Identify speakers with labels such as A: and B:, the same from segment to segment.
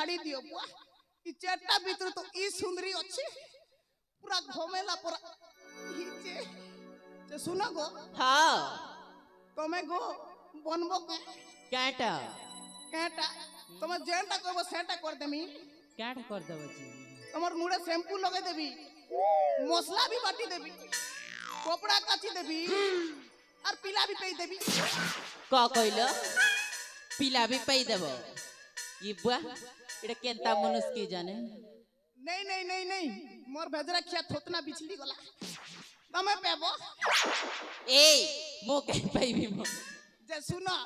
A: छाड़ी दियो बुआ ई चेटा भीतर तो ई सुंदरी अछि पूरा घोमेला पूरा हिचे जे सुना गो
B: हां
A: तमे गो बनबो
B: काटा
A: काटा तमे जेंटा कहबो सेटा कर देमी
B: काटा कर देबो जी
A: तमर मुड़े शैम्पू लगे देबी मसला भी बाटी देबी कपड़ा काची देबी और पीला भी पेई देबी
B: का कहलो पीला भी पेई देबो ई बुआ एटा केनता मनुष्य की जाने
A: नहीं नहीं नहीं नहीं मोर भेजरा खिया थोतना बिछली गला तमे पेबो
B: ए मो के पेबी मो
A: जे सुनो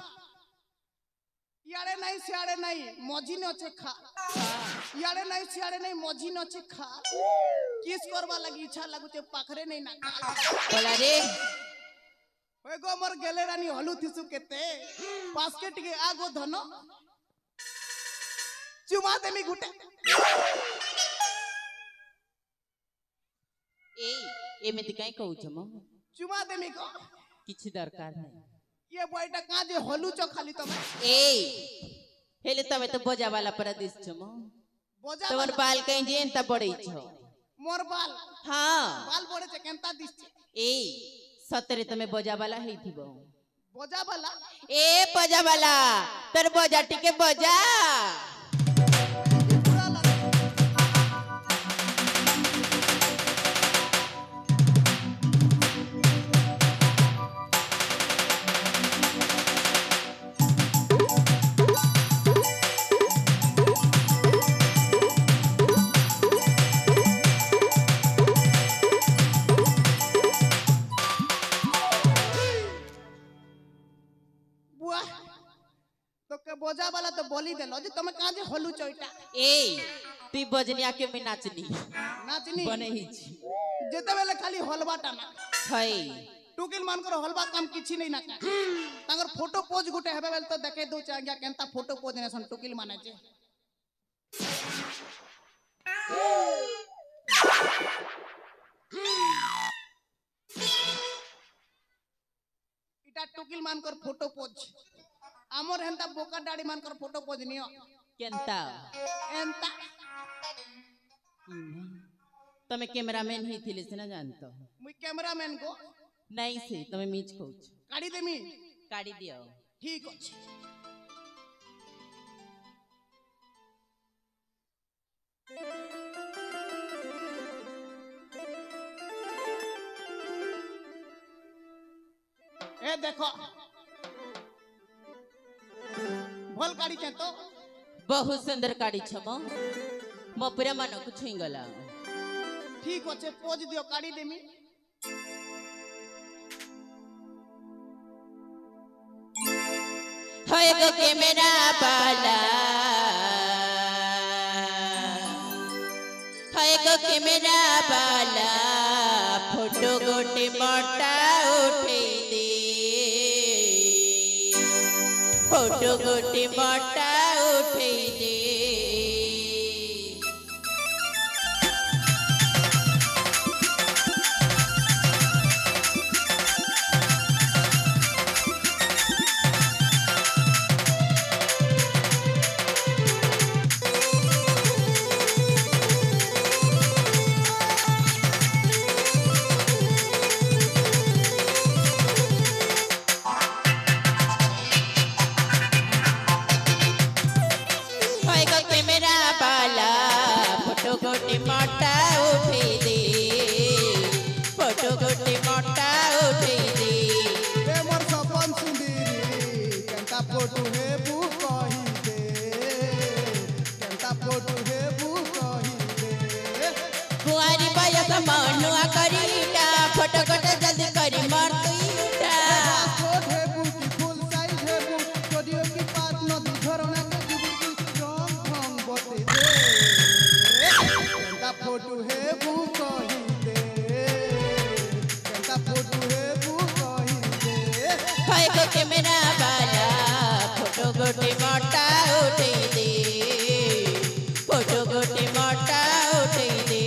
A: यारे नहीं सियारे नहीं मजी न छे खा यारे नहीं सियारे नहीं मजी न छे खा किस करबा लगी इच्छा लागु ते पाखरे नहीं ना
B: बोला रे
A: होय गो मोर गेले रानी हलु थिसु केते बास्केट के आगो धनो चुमा देमी गुटे
B: ए एमिति काई कहू छ मो
A: चुमा देमी को
B: किछि दरकार नहीं
A: ये बॉयटा का जे हलु छ खाली तमे
B: ए हेले तमे तो बोजा वाला प्रदेश छ मो
A: बोजा
B: तोर बाल कहीं जेन त बड़ई छ
A: मोर बाल
B: हां
A: बाल बड़े छ केनता दिस छ
B: ए सतरे तमे बोजा वाला हेई थिबो
A: बोजा वाला
B: ए बोजा वाला तोर बोजा टिके बोजा
A: बोजा वाला तो बोली देलो जे तमे का जे हलु चोइटा
B: ए ती बजनिया के में नाचनी बने ही छी
A: जेते बेले खाली हलवाटा ना
B: हई
A: टुकिल मान कर हलवा काम किछि नहीं ना का तांगर फोटो पोज गुटे हेबे बेल तो देखे दो चांगिया केनता फोटो पोज ने सन टुकिल माने जे इटा टुकिल मान कर फोटो पोज आमर हेंता बोका डाड़ी मान कर फोटो पोज नियो
B: केनता
A: एंता
B: तमे कैमरामैन ही थिले से ना जानतो
A: मुई कैमरामैन को
B: नहीं से तमे मीच कोच
A: काडी देमी
B: काडी दियो
A: ठीक अछि ए देखो भल काडी छ तो
B: बहुत सुंदर काडी छ मो पूरा मन को छुई गला
A: ठीक अछि पोज दियो काडी देमी
B: होय गो कैमरा वाला होय गो कैमरा वाला फोटो गोटे मोटा उठे दे फोटो गोटे मोटा उठे दे गोटे मोटा उठे दे फोटो गोटे मोटा उठे दे
A: ए मोर सपन सुंदरी केनता फोटो हे बु कहि दे केनता फोटो हे बु कहि दे
B: कुआरी बयस मनुआ करीटा फोटो गोटे जल्दी करी मर तुईटा
A: फोटो हे बु की फुल साइज हे बु स्टूडियो की पात नदी झरना के जुबी रंग रंग बते दे फोटो हे बु कहि दे केनता फोटो हे बु कहि दे
B: होय गो कैमरा वाला फोटो गोटे मोटा उठे दे फोटो गोटे मोटा उठे दे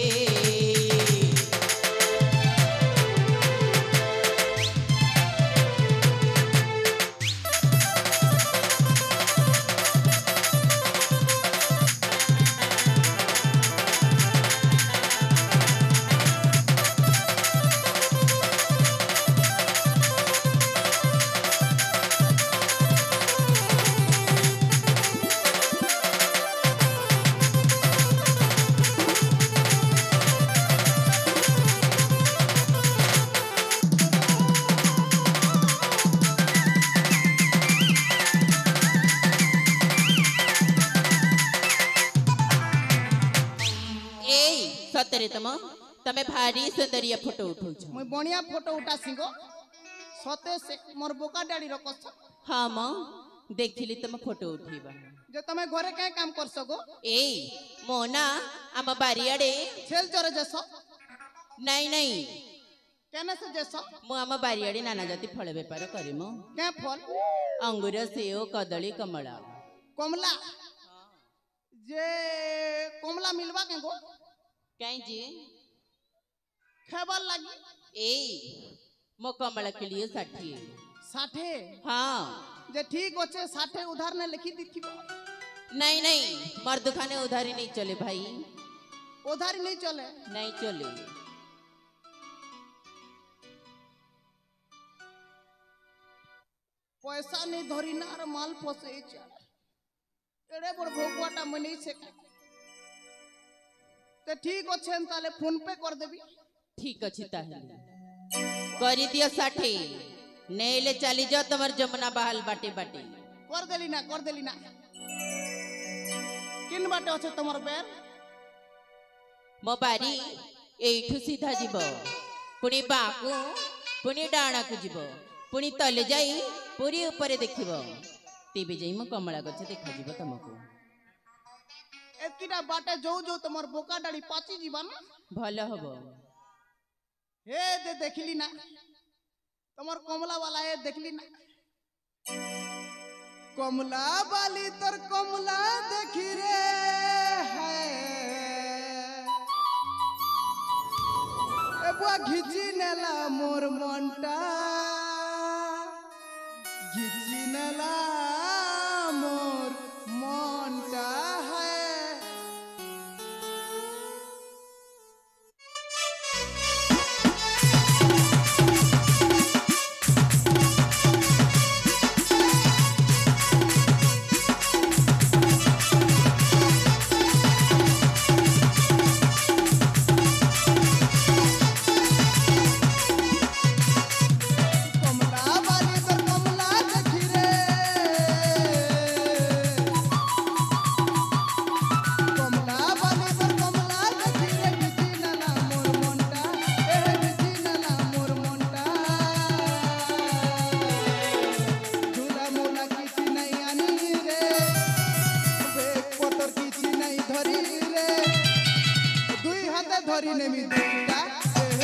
B: सतरे तमे भारी सुंदरिया फोटो उठौ छ
A: मुई बढ़िया फोटो उठा सिंगो सते से मोर बोका डाड़ी रो कस
B: हाँ म देखिली तुम फोटो उठीबा
A: जे तमे घरे काय काम कर सको
B: ए मोना आम बारियाडे
A: छेल चोरे जसो
B: नहीं नहीं
A: केने से जसो
B: मु आम बारियाडे नाना जाति फल बेपार करिमु
A: के फल
B: अंगूर सेव कदली कमला
A: कमला जे कमला मिलवा के गो
B: कहीं जी
A: खेबार लगी
B: ए मो कमला के लिए 60
A: 60
B: हाँ
A: जे ठीक अच्छे 60 उधार ने लिखी दी थी
B: नहीं नहीं मर दुकाने उधारी नहीं चले भाई
A: उधारी नहीं चले
B: नहीं चले
A: पैसा नहीं धरी ना और माल फसे चल एड़े बड़ भोगवाटा मनी से ते ठीक अच्छे ताले फोन पे कर देबी
B: ठीक अच्छी ताहले करी दियो 60 नेले चली जाओ तुम्हार जमुना बहाल बाटे बाटे
A: कर देली ना किन बाटे अच्छे तुम्हार बेर
B: मो बारी एठू सीधा जीव पुणी बाकू पुणी डाणा को जीव पुणी तले जाई पूरी ऊपर देखिब टीवी जाई मो कमला गछ देखा जीव तुमको
A: एतिरा बाटे जो जो तुम्हार बोका डाड़ी पाची जीवा ना
B: भलो हबो
A: हे दे देखली ना तुम्हार कमला वाला है देखली ना कमला वाली तर कमला देखी रे है ए बुआ घिची नेला मोर मनटा घिची नेला मोर मनटा है धरी नेमी दुईटा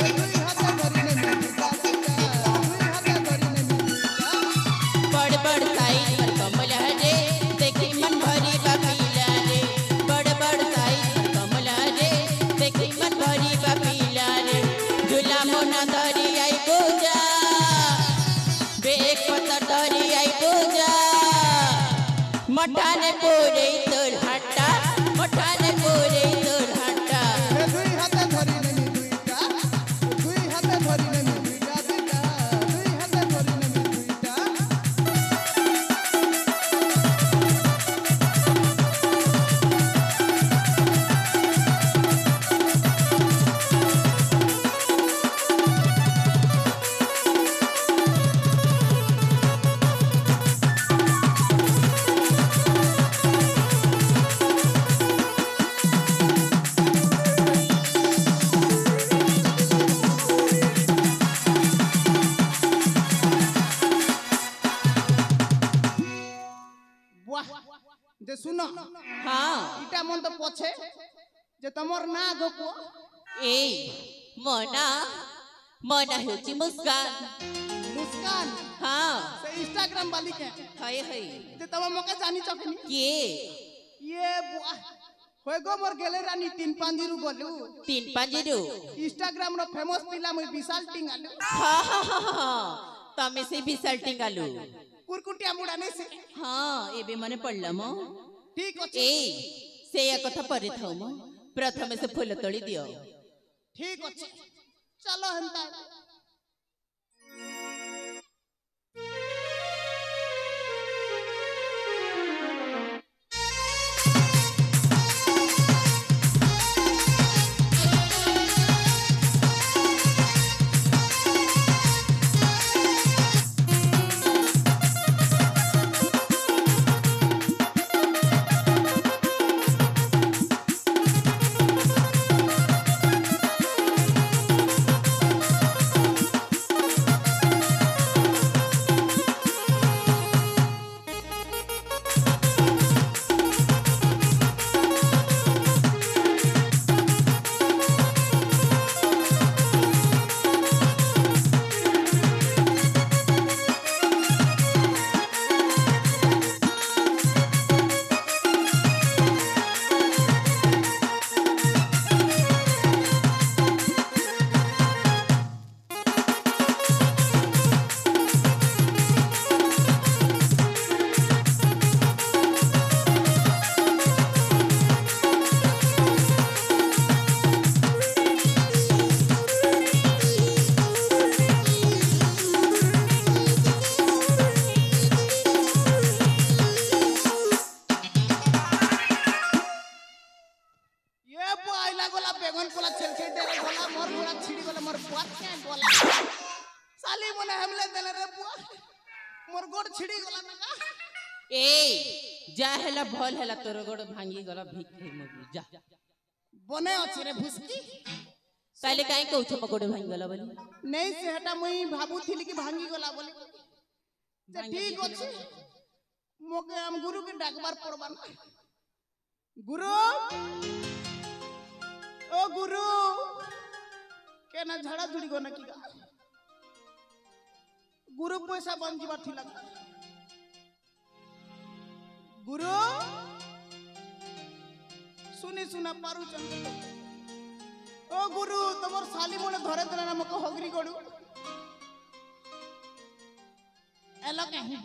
A: दुई हाथे धरी नेमी दुईटा दुई हाथे धरी नेमी दुईटा
B: बड़ बड़ साइज पर कमला रे देखी मन भरी बापीला रे बड़ बड़ साइज पर कमला रे देखी मन भरी बापीला रे झूला मोना धरी आई पूजा बेक पत्थर धरी आई पूजा मठाने पूरे तोर हट्टा मठाने पूरे तोर हट्टा
A: दुई हाथे धरी नेमी दुईटा दुई हाथे धरी नेमी दुईटा दुईटा दुई हाथे धरी नेमी दुईटा जे सुनो
B: हाँ
A: इटा मन तो पछे जे तमर ना गोको
B: ए मोना मोना होची मुस्कान
A: मुस्कान
B: हाँ
A: से इंस्टाग्राम वाली के
B: हाय हाय
A: जे तम मके जानी चकनी
B: के
A: ये बुआ होय गो मोर गेले रानी 3-5 गलु
B: 3-5
A: इंस्टाग्राम रो फेमस पिला मुई विशाल टिंगालु
B: हाँ तमे से विशाल टिंगालु
A: कुरकुटिया मुड़ा नहीं से
B: हाँ एबे मने पड़ला मो
A: ठीक अछि
B: ए से या कथा परे थाउ मो प्रथमे से फूल तोड़ी दियो
A: ठीक अछि चलो हंता बेगन पोला छेल छेल दे गला मोर गोड़ा छिड़ी गला मोर बात के बोला साली मने हमले देले रे बुआ मोर गोड़ छिड़ी गला ना
B: ए जा हेला भल हेला तोर गोड़ भांगी गला भिख मगु जा
A: बने अछि रे भुसकी
B: ताले काहे कहू छ गोड़ भांगी गला बोली
A: नहीं से हटा मुई भाबू थिली कि भांगी गला बोली से ठीक अछि मोके हम गुरु के डाकबार पड़बा ना गुरु ओ गुरु के ना झड़ा झुड़ी गो ना की गुरु पैसा बन जीवा थिला गुरु सुनी सुना पारू चंद ओ गुरु तमर साली मोने घरे देला ना मको हगरी गडू एलो कहीं